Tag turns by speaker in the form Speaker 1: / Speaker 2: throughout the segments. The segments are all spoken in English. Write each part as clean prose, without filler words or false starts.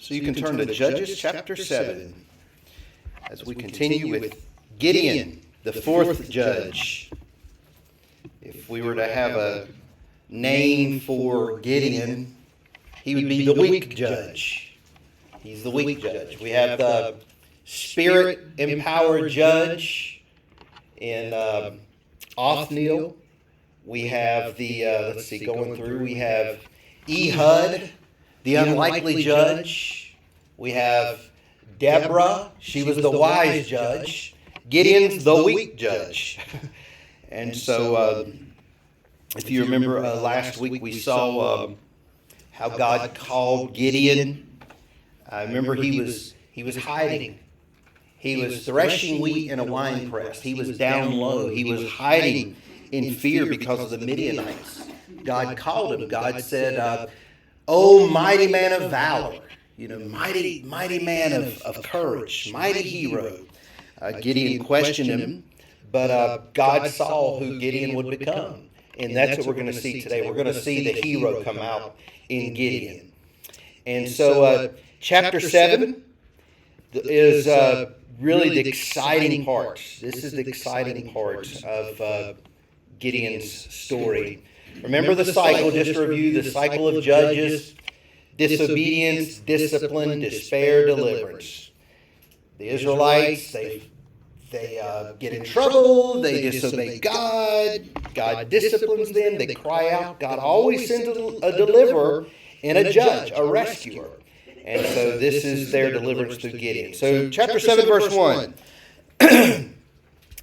Speaker 1: So you can turn to Judges chapter 7 as we continue with Gideon, the fourth judge. If we were to have a name for Gideon, he would be the weak judge. He's the weak judge. We have the spirit-empowered judge in Othniel. We have the, going through, we have Ehud, the unlikely judge. We have Deborah. She was the wise judge. Gideon's the weak judge. And so, if you remember last week, we saw how God called Gideon. I remember he was hiding. He was threshing wheat in a wine press. He was down low. He was hiding in fear because of the Midianites. God called him. God said, "Oh, mighty man of valor, mighty man of courage, mighty hero." Gideon questioned him, but God saw who Gideon would become. And that's what we're going to see today. We're going to see the hero come out in Gideon. And so chapter 7 is really the exciting part. This is the exciting part of Gideon's story. Remember the cycle, just to review, the cycle of judges: disobedience, discipline, despair, deliverance. The Israelites, they get in trouble, they disobey God, God disciplines them, they cry out. God always sends a deliverer and a judge, a rescuer. And so this is their deliverance through Gideon. So chapter 7, verse 1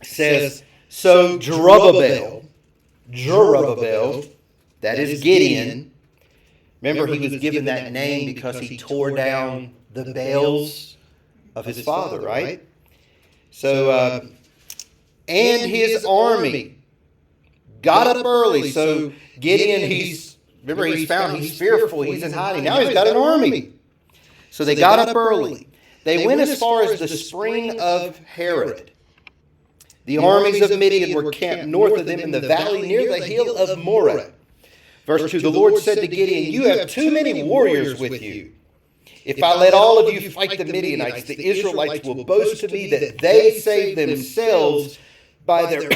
Speaker 1: says, "So Zerubbabel, that is Gideon." Remember, he was given that name because he tore down the Baals of his father, right? So, and his army got up early. So Gideon, he's fearful, he's in hiding. Now he's got an army. So they got up early. They went as far as the spring of Herod. The armies of Midian were camped north of them in the valley near the hill of Moreh. Verse 2, the Lord said to Gideon, "You have too many warriors with you. If I let all of you fight the Midianites, the Israelites will boast to me that they saved themselves by their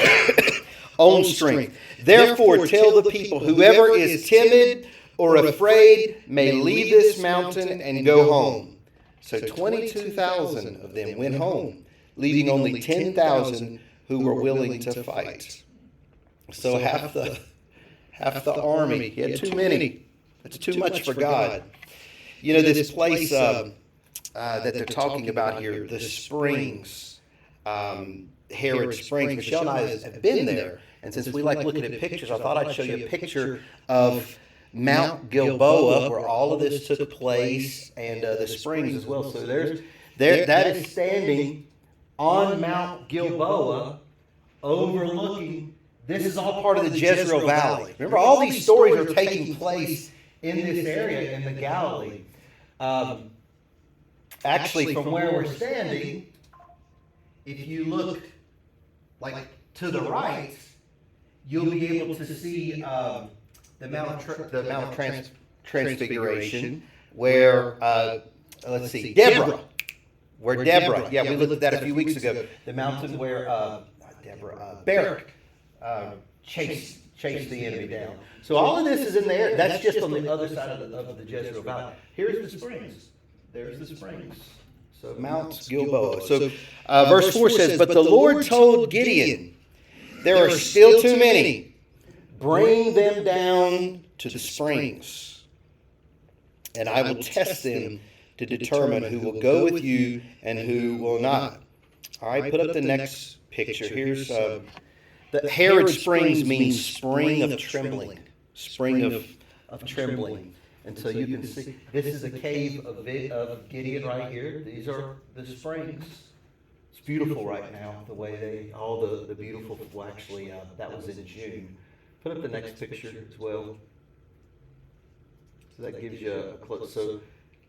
Speaker 1: own strength. Therefore tell the people, whoever is timid or afraid may leave this mountain and go home." So 22,000 of them went home, leaving only 10,000 who were willing to fight. So half the army. He had too many. That's too much for God. This place that they're talking about here, the Springs, Herod Springs. Michelle and I have been there, and since we like looking at pictures, I thought I'd show you a picture of Mount Gilboa, where all of this took place, and the springs as well. So that is standing on Mount Gilboa, overlooking. This is all part of the Jezreel Valley. Remember, all these stories are taking place in this area in the Galilee. Actually, from where we're standing, if you look to the right, you'll be able to see the Mount of Transfiguration, where Deborah. Yeah, we looked at that a few weeks ago. The mountain where Barak chased the enemy down. So all of this is in there. That's just on the other side of the Jezreel Valley. Here's the springs. There's the springs. So Mount Gilboa. So verse 4 says, "But the Lord told Gideon, there are still too many. Bring them down to the springs, and I will test them to determine who will go with you and who will not." All right, put up the next picture. Here's the Herod Springs means spring of trembling. Spring of trembling. And so you can see, this is a cave of Gideon right here. These are the springs. It's beautiful right now, the way all the beautiful, well, actually, that was in June. Put up the next picture as well. So that gives you a close. So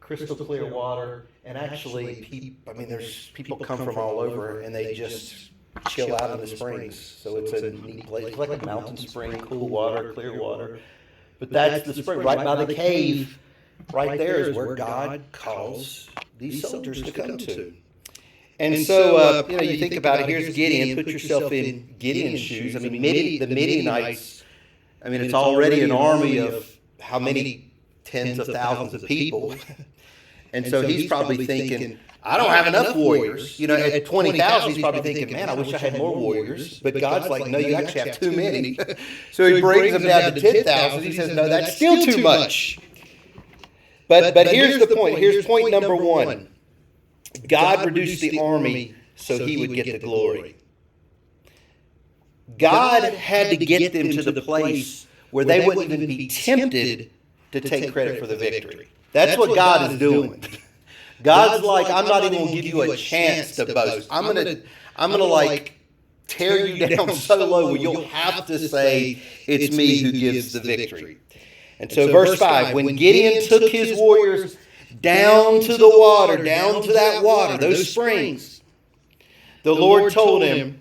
Speaker 1: crystal clear water, and actually, there's people come from all over, and they just chill out in the springs. So it's a neat place. It's like a mountain spring, cool water, clear water. But that's the spring right by the cave right there is where God calls these soldiers to come to. And so, you think about it. Here's Gideon. Put yourself in Gideon's shoes. I mean, the Midianites, it's already an army of how many tens of thousands of people. And so he's probably thinking, I don't have enough warriors. At 20,000, he's probably thinking, man, I wish I had more warriors. But God's like, no, you actually have too many. So he brings them down to 10,000. He says, no, that's still too much. But here's the point. Here's point number one. God reduced the army so he would get the glory. God had to get them to the place where they wouldn't even be tempted to take credit for the victory. That's what God is doing. God's like, I'm not even going to give you a chance to boast. I'm going to tear you down so low where you'll have to say, it's me who gives the victory. And so verse 5, when Gideon took his warriors down to the water, down to that water, those springs, the Lord told him,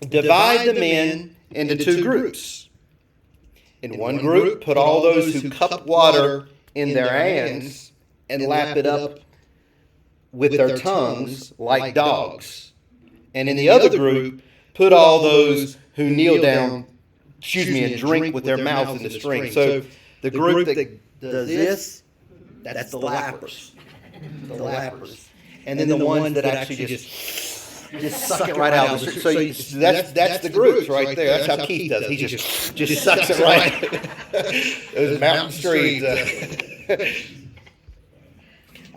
Speaker 1: divide the men into two groups. In one group, put all those who cup water in their hands and lap it up with their tongues like dogs. And in the other group, put all those who kneel down, and drink with their mouths in the stream. So the group that does this, that's the lappers. The lappers. And then the ones that actually just suck it right out. So that's the groups right there. That's how Keith does it. He just sucks it right. Those mountain streams.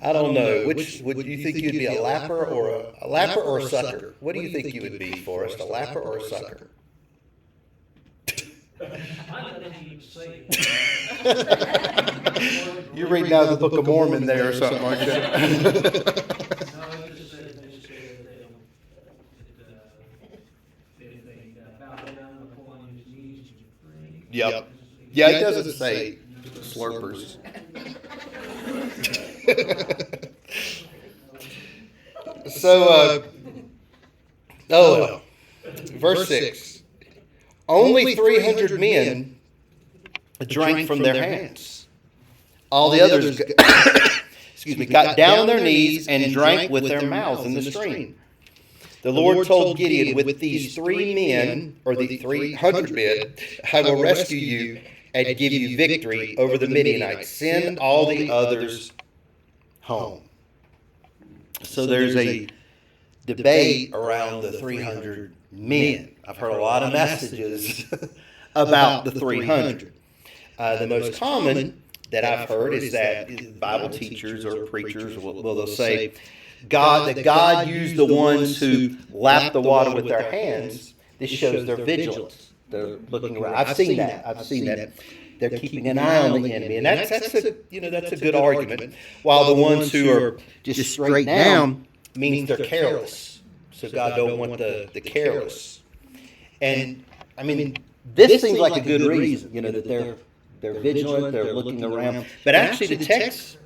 Speaker 1: I don't know. Which would you think you'd be, a lapper or a sucker? What do you think you would be, Forrest? A lapper or a sucker? You're reading out of the Book of Mormon there or something like that. Yep. Yeah, it doesn't say slurpers. Verse 6. Only 300 men drank from their hands. All the others got down on their knees and drank with their mouths in the stream. The Lord told Gideon, with these 3 men, or the 300 men, I will rescue you and give you victory over the Midianites. Send all the others home. So there's a debate around the 300 men. I've heard a lot of messages about the 300. The most common that I've heard is that Bible teachers or preachers will say that God used the ones who lapped the water with their hands. This shows their vigilance. They're looking around. I've seen that. They're keeping an eye on the enemy, and that's a good argument. While the ones who are just straight down means they're careless. So God don't want the careless. And this seems like a good reason. That they're vigilant. They're looking around. But actually, the text,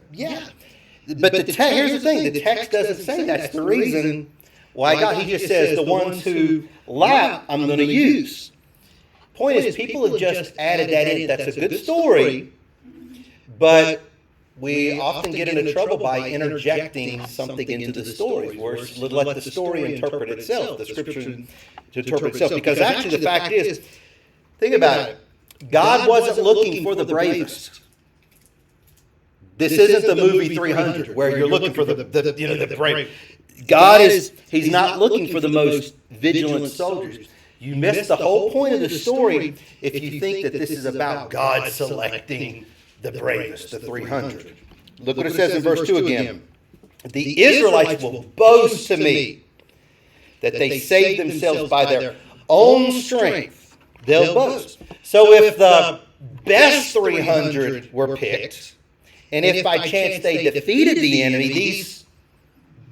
Speaker 1: But here's the thing: the text doesn't say that's the reason why God. He just says the ones who lap, I'm going to use. Point is, people have just added that in. That's a good story, but we often get into trouble by interjecting something into the story. Let the story interpret itself, the scripture to interpret itself. Because actually, the fact is, think about it: God wasn't looking for the bravest. This isn't the movie 300 where you're looking for the brave. God He's not looking for the most vigilant soldiers. You miss the whole point of the story if you think that this is about God selecting the bravest, the 300. Look what it says in verse 2 again. The Israelites will boast to me that they saved themselves by their own strength. They'll boast. So if the best 300 were picked, and if by chance they defeated the enemy, these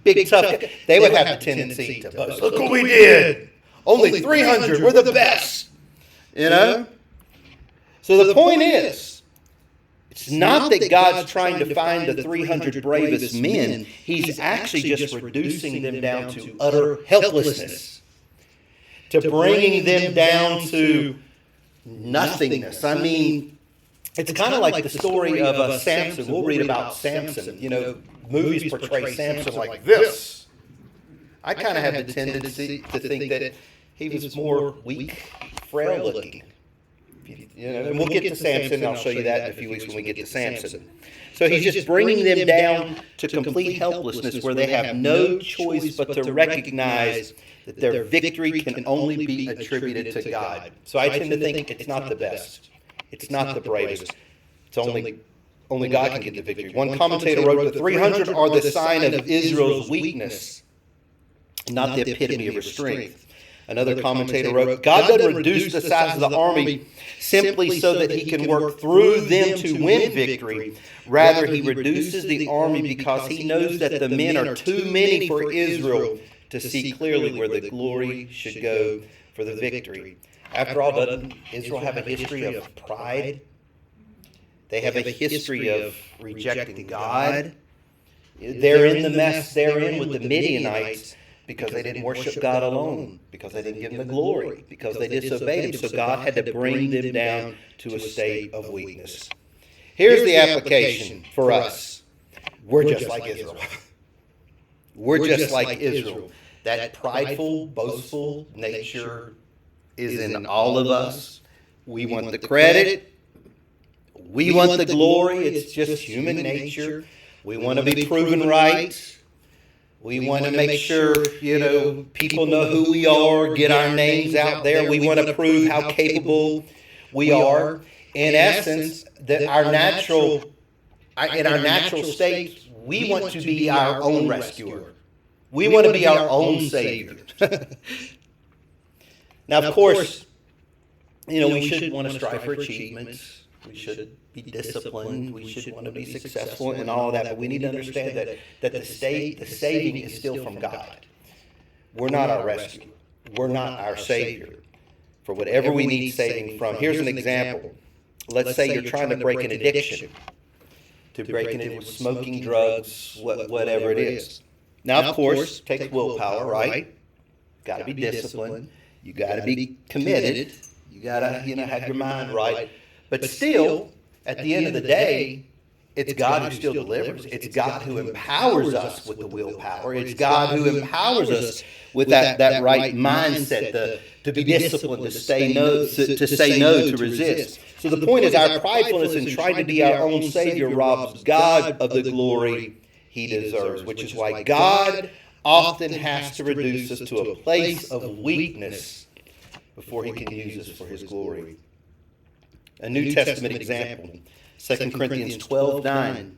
Speaker 1: big tough guys, they would have the tendency to boast. Look what we did. Only 300. We're the best. So the point is, it's not that God's trying to find the 300 bravest men. He's actually just reducing them down to utter helplessness, to bringing them down to nothingness. It's kind of like the story of Samson. We'll read about Samson. You know, movies portray Samson like this. I kind of have the tendency to think that he was more weak, frail looking. You know, and we'll get to Samson, and I'll show you that in a few weeks when we get to Samson. So he's just bringing them down to complete helplessness where they have no choice but to recognize that their victory can only be attributed to God. So I tend to think it's not the best. It's not the bravest. It's only God can get the victory. One commentator wrote, the 300 are the sign of Israel's weakness, not the epitome of her strength. Another commentator wrote, God doesn't reduce the size of the army simply so that he can work through them to win victory. Rather, he reduces the army because he knows that the men are too many for Israel to see clearly where the glory should go for the victory. After all, doesn't Israel have a history of pride? They have a history of rejecting God. They're in the mess they're in with the Midianites because they didn't worship God alone, because they didn't give him the glory, because they disobeyed him. So God had to bring them down to a state of weakness. Here's the application for us. We're just like Israel. We're just like Israel. That prideful, boastful nature is in all of us. We want the credit. We want the glory. It's just human nature. We want to be proven right. We want to make sure, people know who we are, get our names out there. We want to prove how capable we are. In essence, that in our natural state, we want to be our own rescuer. We want to be our own savior. Now, of course, we should want to strive for achievements. We should be disciplined. We should want to be successful and all that. But we need to understand that the saving is still from God. We're not our rescuer. We're not our savior. For whatever we need saving from. Here's an example. Let's say you're trying to break an addiction. To breaking it with smoking, drugs, whatever it is. Now, of course, it takes willpower, right? Got to be disciplined. You got to be committed. You got to, have your mind right. But still, at the end of the day, it's God who still delivers. It's God who empowers us with the willpower. It's God who empowers us with that right mindset to be disciplined, to say no, to resist. So the point is, our pridefulness in trying to be our own Savior robs God of the glory he deserves, which is why God often has to reduce us to a place of weakness before he can use us for his glory. A New Testament example, 2 Corinthians 12:9.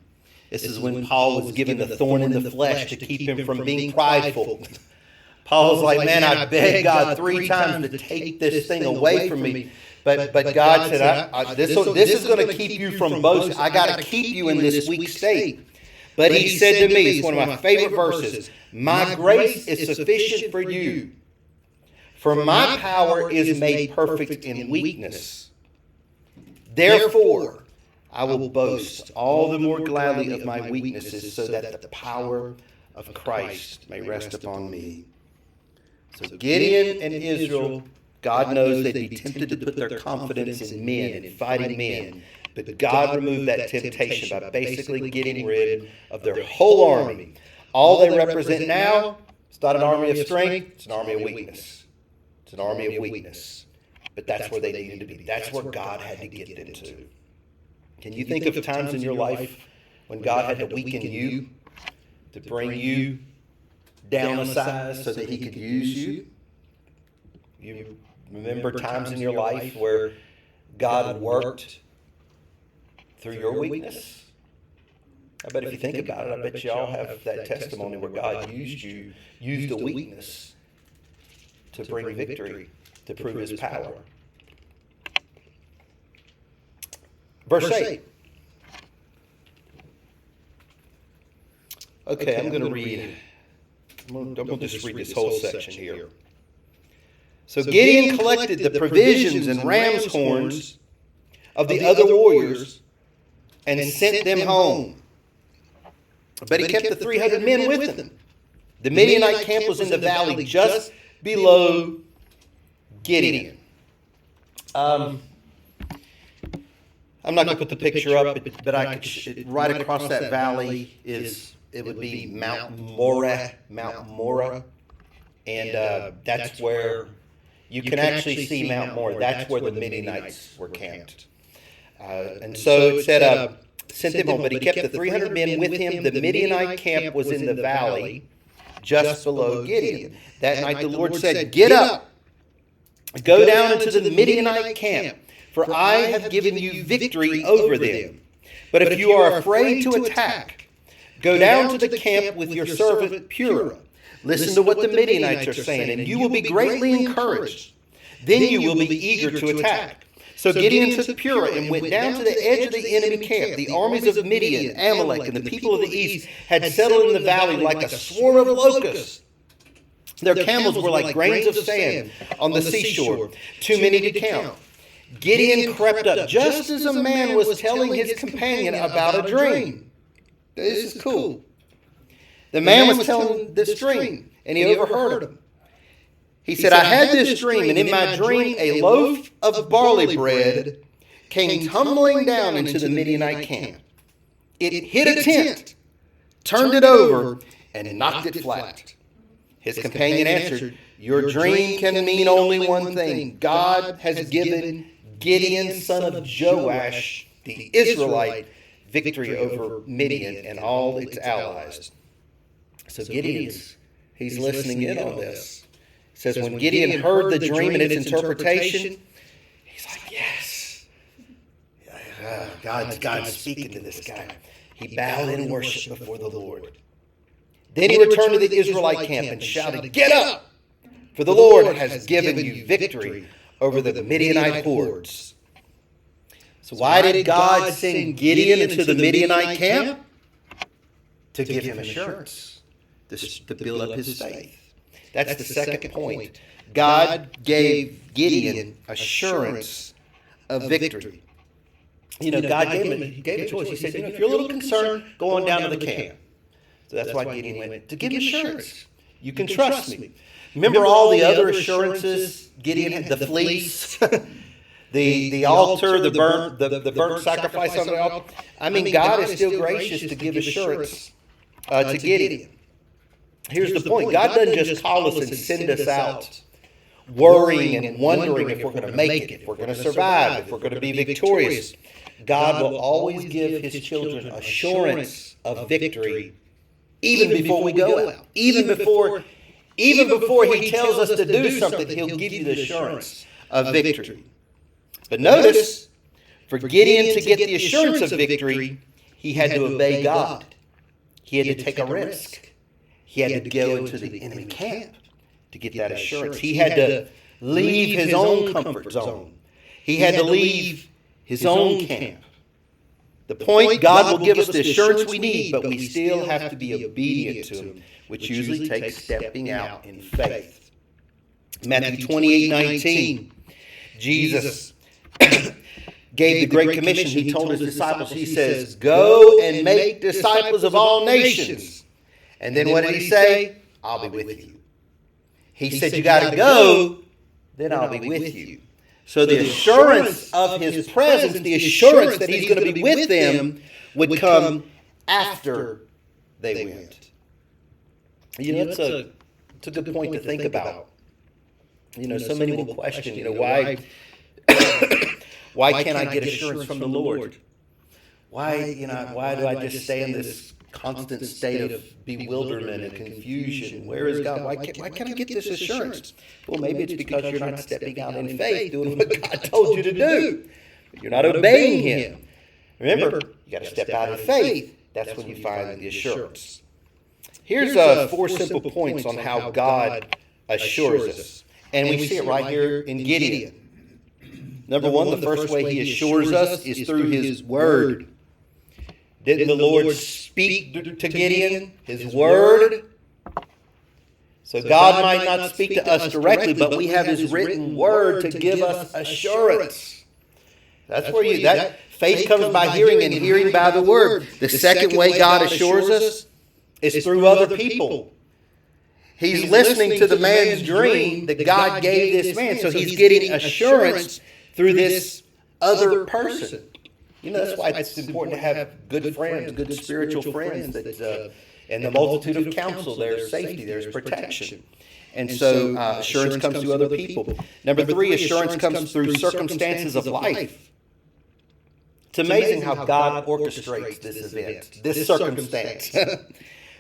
Speaker 1: This is when Paul was given the thorn in the flesh to keep him from being prideful. Paul's like, man, I begged God 3 times to take this thing away from me. But God said, this is going to keep you from boasting. I got to keep you in this weak state. But he said to me, it's one of my favorite verses, my grace is sufficient for you, for my power is made perfect in weakness. Therefore, I will boast all the more gladly of my weaknesses so that the power of Christ may rest upon me. So Gideon and Israel, God knows they'd be tempted to put their confidence in men and fighting men. But God removed that temptation by basically getting rid of their whole army. All they represent now, it's not an army of strength, it's an army of weakness. It's an army of weakness. But that's where they needed to be. That's where God had to get them to. Can you think of times in your life when God had to weaken you to bring you down a size so that he could use you? You remember times in your life where God worked through your weakness? I bet if you think about it, I bet you all have that testimony where God used a weakness to bring victory, to prove his power. Verse 8. Okay, I'm going to read. I'm going to just read this whole section here. So Gideon collected the provisions and ram's horns of the other warriors and sent them home. But he kept the 300 men with him. The Midianite camp was in the valley just below Gideon. I'm not going to put the picture up, but I could, right across that valley it would be Mount Moreh, and that's where you can actually see Mount Moreh. That's where the Midianites were camped. And so it said, sent them home, but he kept the 300 men with him. The Midianite camp was in the valley just below Gideon. That night the Lord said, "Get up, go down into the Midianite camp, for I have given you victory over them. But if you are afraid to attack, go down to the camp with your servant Purah. Listen to what the Midianites are saying, and you will be greatly encouraged. Then you will be eager to attack." So Gideon took Purah and went down to the edge of the enemy camp. The armies of Midian, Amalek, and the people of the east had settled in the valley like a swarm of locusts. Their camels were like grains of sand on the seashore, too many to count. Gideon crept up just as a man was telling his companion about a dream. This is cool. The man was telling this dream, and he overheard him. He said, "I had this dream, and in my dream a loaf of barley bread came tumbling down into the Midianite camp. It hit a tent, turned it over, and knocked it flat." His companion answered, "Your dream can mean only one thing. God has given Gideon, son of Joash, the Israelite, victory over Midian and all its allies." So Gideon's, he's listening in on this. It says, when Gideon heard the dream and its interpretation, he's like, yes. God's speaking to this guy. He bowed in worship before the Lord. Then he returned to the Israelite camp and shouted, "Get up, for the Lord has given you victory over the Midianite hordes." So why did God send Gideon into the Midianite camp? To give him assurance, to build up his faith. That's the second point. God gave Gideon assurance of victory. You know, God gave him a choice. He said, if you're a little concerned, go on down to the camp. So that's why Gideon went, to give him assurance. You can trust me. Remember all the other assurances Gideon had? The fleece, the altar, the burnt sacrifice on the altar. I mean, God is still gracious to give assurance to Gideon. Here's the point. God doesn't just call us and send us out worrying and wondering if we're going to make it, if we're going to survive, if we're going to be victorious. God will always give his children assurance of victory even before we go out. Even before he tells us to do something, he'll give you the assurance of victory. But notice, for Gideon to get the assurance of victory, he had to obey God. He had to take a risk. He had to go into the enemy camp to get that assurance. He had to leave his own comfort zone. He had to leave his own camp. The point, God will give us the assurance we need, but we still have to be obedient to him, which usually takes stepping out in faith. Matthew 28:19, Jesus gave the Great Commission. He told his disciples, he says, "Go and make disciples of all nations." And then what did he say? "I'll be with you." He said, you got to go, then I'll be with you. So the assurance of his presence, the assurance that he's going to be with them, would come after they went. You know, it's a good point to think about. You know, so many will question, why can't I get assurance from the Lord? Why do I just stay in this constant state of bewilderment and confusion? Where is God? Why can't I get this assurance? Well, maybe it's because you're not stepping out in faith, doing what God told you to do. You're not obeying him. Remember, you got to step out in faith. That's when you find the assurance. Here's 4 simple points on how God assures us. And we see it right here in Gideon. Number 1, the first way he assures us is through his word. Didn't the Lord speak to Gideon? His word? So God might not speak to us directly, but we have his written word to give us assurance. That's where that faith comes by hearing, and hearing by the word. The second way God assures us is through other people. He's listening to the man's dream that God gave this man, so he's getting assurance through this other person. That's why it's important to have good friends, good spiritual friends. And the multitude of counsel, there's safety, there's protection. And so assurance comes through other people. Number 3, assurance comes through circumstances of life. It's amazing how God orchestrates this event, this circumstance.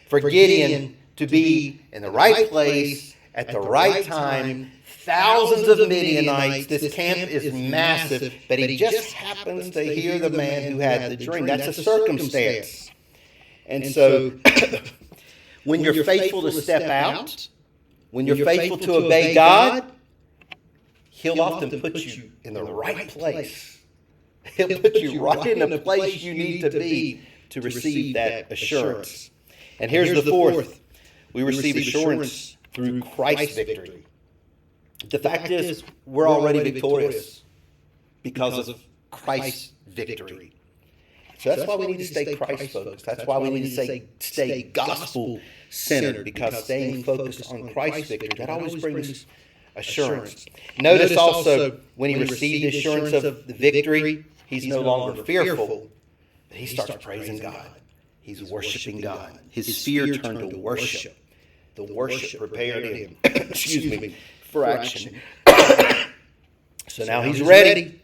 Speaker 1: For Gideon to be in the right place at the right time, thousands of Midianites, this camp is massive, but he just happens to hear the man who had the dream. That's a circumstance. And so when you're faithful to step out, when you're faithful to obey God, He'll often put you in the right place. He'll put you right in the place you need to be to receive that assurance. And here's the fourth. We receive assurance through Christ's victory. The fact is, we're already victorious because of Christ's victory. So that's why we need to stay Christ-focused. That's why we need to stay gospel-centered, because staying focused on Christ's victory, that always brings assurance. Notice also, when he received the assurance of the victory, he's no longer fearful, but he starts praising God. He's worshiping God. His fear turned to worship. The worship prepared him for action. So now he's ready.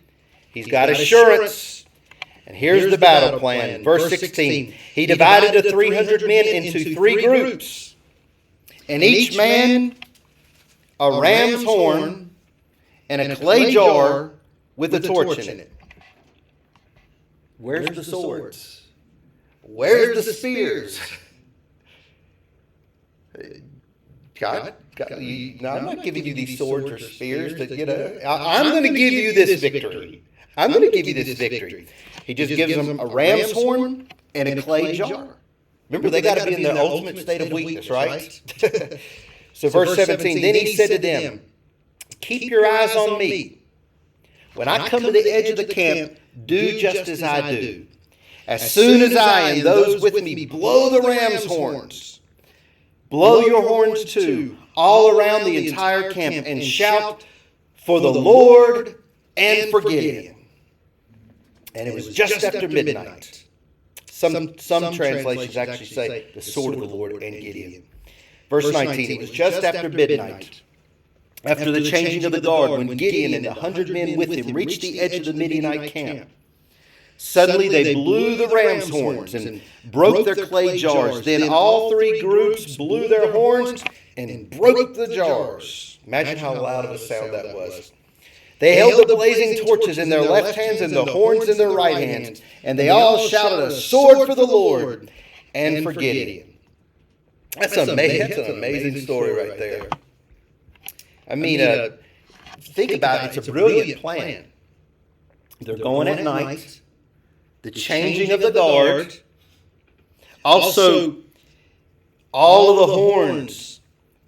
Speaker 1: He's got assurance. And here's the battle plan. Verse 16. He divided the 300 men into 3 groups, and each man a ram's horn and a clay jar with a torch in it. Where's the swords? Where's the spears? God, I'm not giving you these swords or spears I'm going to give you this victory. I'm going to give you this victory. He just gives them a ram's horn and a clay jar. Remember, they got to be in their ultimate state of weakness, right? So verse 17, then he said to them, keep your eyes on me. When I come to the edge of the camp, do just as I do. As soon as I and those with me blow the ram's horns, blow your horns too, all around the entire camp, and shout for the Lord and for Gideon. And it was just after midnight. Some translations actually say the sword of the Lord and Gideon. Verse 19, it was just after midnight, after the changing of the guard, when Gideon and 100 men with him reached the edge of the Midianite camp. Suddenly they blew the ram's horns and broke their clay jars. Then all 3 groups blew their horns and broke the jars. Imagine how loud of a sound that was. They held the blazing torches in their left hands and the horns in their right hands, and they all shouted, a sword for the Lord and for Gideon. That's an amazing story right there. I mean, think about it. It's a brilliant plan. They're going at night. The changing of the guard. Also, all of the horns,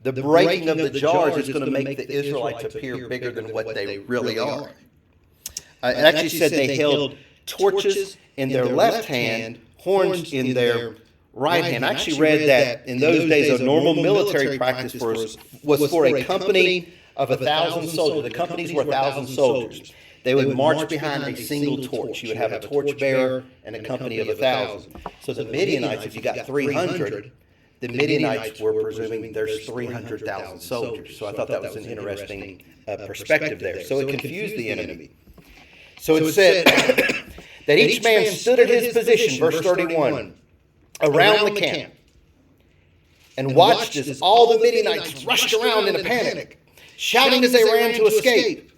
Speaker 1: the breaking of the jars is going to make the Israelites appear bigger than what they really are. It actually said they held torches in their left hand, horns in their right hand. I actually read that in those days a normal military practice was for a company of 1,000 soldiers. The companies were 1,000 soldiers. They would march behind a single torch. You would have a torch bearer and a company of 1,000. So the Midianites, if you got 300, the Midianites were presuming there's 300,000 soldiers. So I thought that was an interesting perspective there. So it confused the enemy. So it said that each man stood at his position, verse 31, around the camp, and watched as all the Midianites rushed around in a panic, shouting as they ran to escape.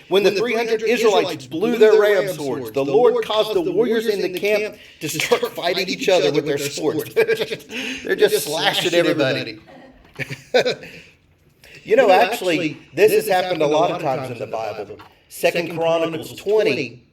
Speaker 1: When the 300 Israelites blew their ram swords, the Lord caused the warriors in the camp to start fighting each other with their swords. They're just slashing everybody. Actually, this has happened a lot of times in the Bible. 2 Chronicles 20,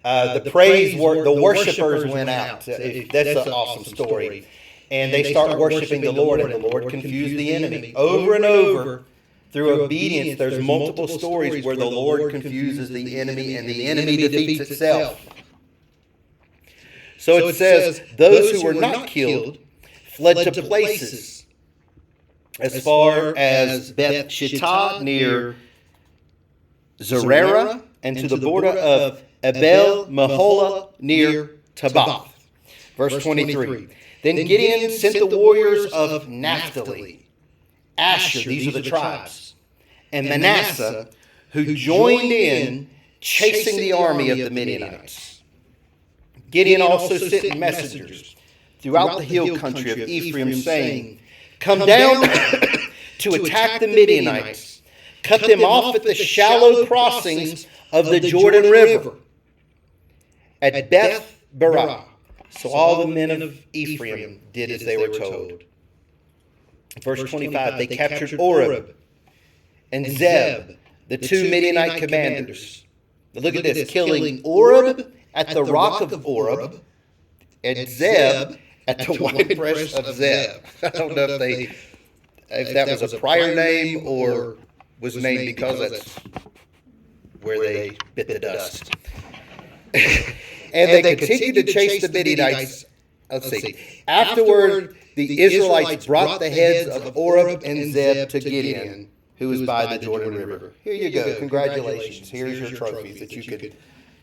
Speaker 1: the worshipers went out. That's an awesome story. And they start worshiping the Lord, and the Lord confused the enemy. Over and over, through obedience, there's multiple stories where the Lord confuses the enemy and the enemy defeats itself. So it says, those who were not killed fled to places as far as Beth Shittah near Zerera and to the border of Abel Meholah near Tabbath. Verse 23. Then Gideon sent the warriors of Naphtali, Asher, these are the tribes, and Manasseh, who joined in chasing the army of the Midianites. Gideon also sent messengers throughout the hill country of Ephraim, saying, "Come down to attack the Midianites. Cut them off at the shallow crossings of the Jordan River at Beth Barah." So all the men of Ephraim did as they were told. Verse 25, they captured Oreb and Zeb, the two Midianite commanders. Now look at this, killing Oreb at the rock of Oreb and Zeb at the winepress of Zeb. I don't know if that was a prior name or was named because that's where they bit the dust. And they continued to chase the Midianites. Let's see. Afterward, the Israelites brought the heads of Oreb and Zeb to Gideon, who was by the Jordan River. Here you go. Congratulations. Here's your trophies that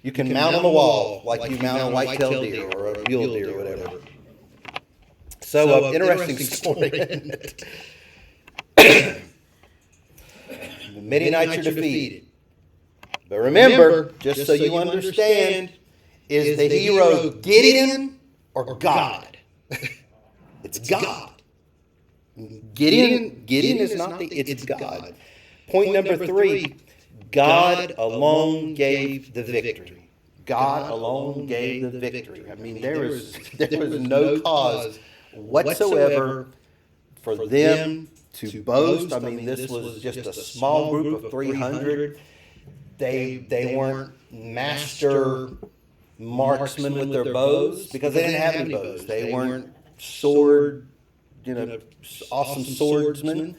Speaker 1: you can mount on the wall like you mount a white-tailed deer or a mule deer or whatever. So, interesting story. The Midianites are defeated. But remember, just so you understand, is the hero Gideon or God? It's God. Gideon is not it's God. Point number 3, God alone gave the victory. God alone gave the victory. I mean, there was no cause whatsoever for them to boast. I mean, this was just a small group of 300. They weren't master marksmen with their bows because they didn't have any bows. They weren't awesome swordsmen.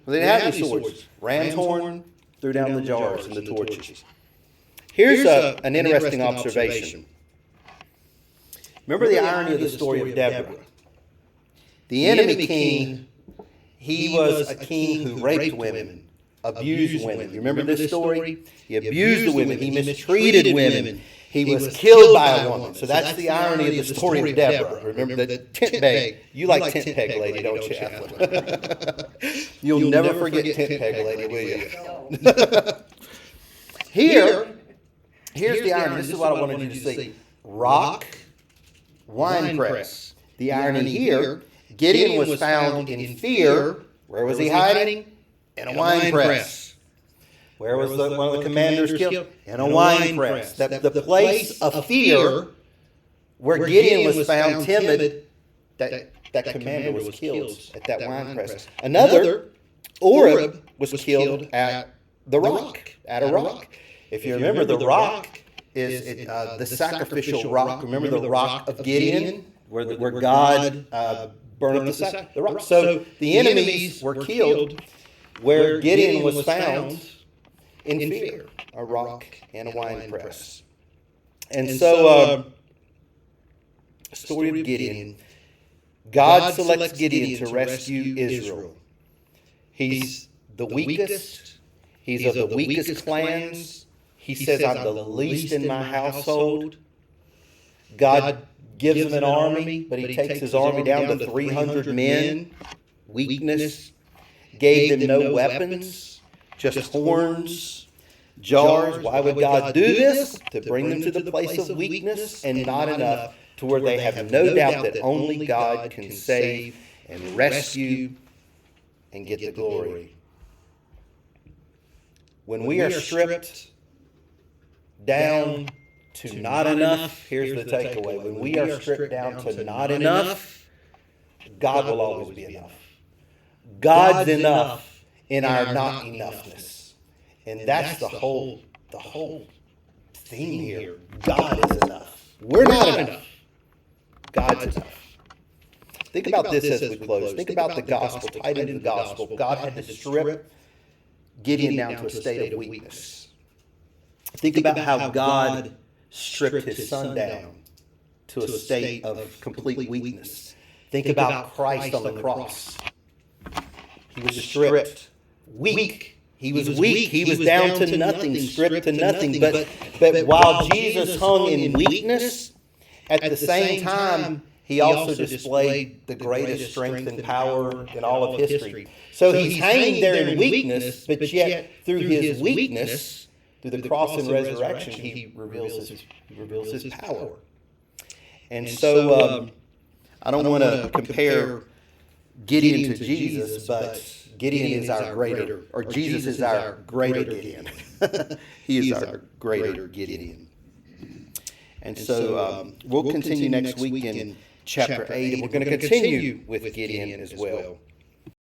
Speaker 1: They didn't have any swords. Ram's horn, threw down the jars and the torches. Here's an interesting observation. Remember the irony of the story of Deborah. The enemy king, he was a king who raped women, abused women. You remember this story? He abused the women. He mistreated women. He was killed by a woman. So that's the irony of the story of Deborah. Remember the tent peg. You like tent peg lady, don't you, Athlon? You'll never forget tent peg lady, will you? Here's the irony. This is what I wanted you to see. Rock, wine press. The irony here, Gideon was found in fear. Where was he hiding? In a wine press. Where was one of the commanders killed? In a wine press. The place of fear where Gideon was found timid, that commander was killed at that wine press. Another, Oreb, was killed at the rock, at a rock. If you remember, the rock is the sacrificial rock. Remember the rock of Gideon, where God burned up the rock. So the enemies were killed where Gideon was found in fear, a rock and a wine press. And so, story of Gideon. God selects Gideon to rescue Israel. He's the weakest. He's of the weakest clans. He says, I'm the least in my household. God gives him an army, but he takes his army down to 300 men. Weakness. Gave them no weapons, just horns, jars. Why would God do this? To bring them to the place of weakness, and not enough to where they have no doubt that only God can save and rescue and get the glory. When we are stripped down to not enough, here's the takeaway. When we are stripped down to not enough, God will always be enough. God's enough in our not enoughness. And that's the whole theme here. God is enough. We're not enough. God's enough. Think about this as we close. Think about the gospel, tied into the gospel. God had to strip Gideon down to a state of weakness. Think about how God stripped his son down to a state of complete weakness. Think about Christ on the cross. He was stripped, weak, He was weak. He was down to nothing, stripped to nothing. But while Jesus hung in weakness, at the same time, he also displayed the greatest strength and power in all of history. So he's hanging there in weakness, but yet through his weakness, through the cross and resurrection, he reveals his power. And so I don't want to compare Gideon to Jesus, but Gideon is our greater, or Jesus is our greater Gideon. He is our greater Gideon. And so we'll continue next week in chapter 8, and we're going to continue with Gideon as well.